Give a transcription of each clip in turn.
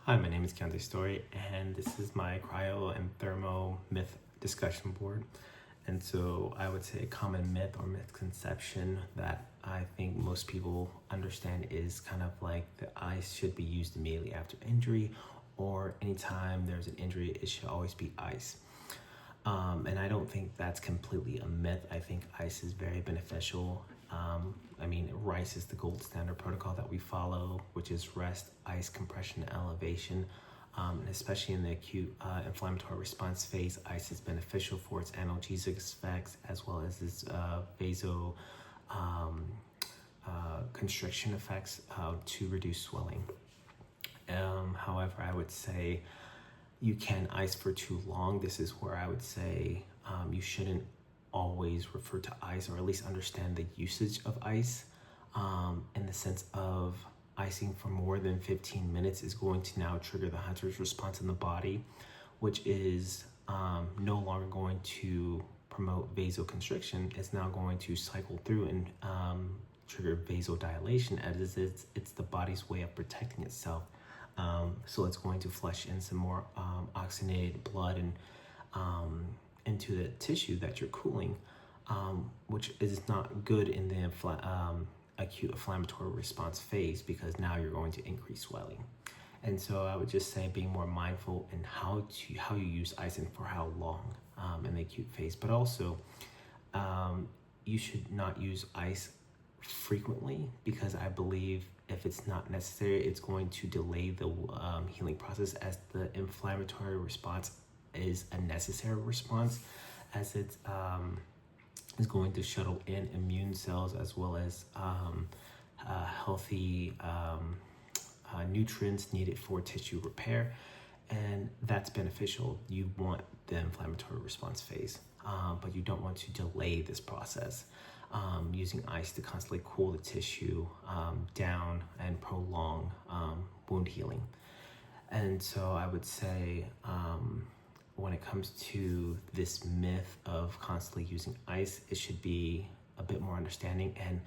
Hi, my name is Keontae Story, and this is my cryo and thermo myth discussion board. And so I would say a common myth or misconception that I think most people understand is kind of like the ice should be used immediately after injury, or anytime there's an injury, it should always be ice. And I don't think that's completely a myth. I think ice is very beneficial. RICE is the gold standard protocol that we follow, which is rest, ice, compression, and elevation. And especially in the acute inflammatory response phase, ice is beneficial for its analgesic effects as well as its vaso constriction effects to reduce swelling. However, I would say you can ice for too long. This is where I would say you shouldn't always refer to ice, or at least understand the usage of ice in the sense of icing for more than 15 minutes is going to now trigger the hunter's response in the body, which is no longer going to promote vasoconstriction. It's now going to cycle through and trigger vasodilation, as it's the body's way of protecting itself. So it's going to flush in some more oxygenated blood and into the tissue that you're cooling, which is not good in the acute inflammatory response phase, because now you're going to increase swelling. And so I would just say being more mindful in how you use ice and for how long in the acute phase. But also you should not use ice frequently, because I believe if it's not necessary, it's going to delay the healing process, as the inflammatory response is a necessary response, as it is going to shuttle in immune cells as well as healthy nutrients needed for tissue repair, and that's beneficial. You want the inflammatory response phase, but you don't want to delay this process using ice to constantly cool the tissue down and prolong wound healing. And so I would say when it comes to this myth of constantly using ice, it should be a bit more understanding. And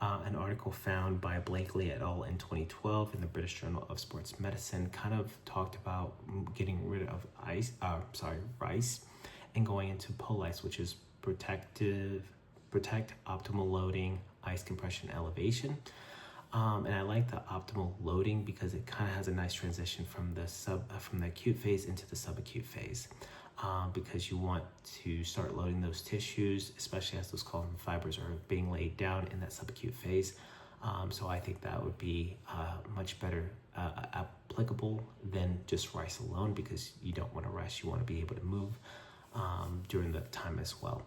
an article found by Blakely et al. In 2012 in the British Journal of Sports Medicine kind of talked about getting rid of RICE, and going into POLICE, which is protect optimal loading, ice, compression, elevation. And I like the optimal loading because it kind of has a nice transition from the acute phase into the subacute phase, because you want to start loading those tissues, especially as those collagen fibers are being laid down in that subacute phase. So I think that would be much better applicable than just RICE alone, because you don't want to rest. You want to be able to move during the time as well.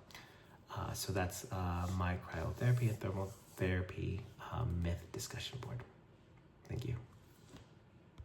So that's my cryotherapy and thermotherapy myth discussion board. Thank you.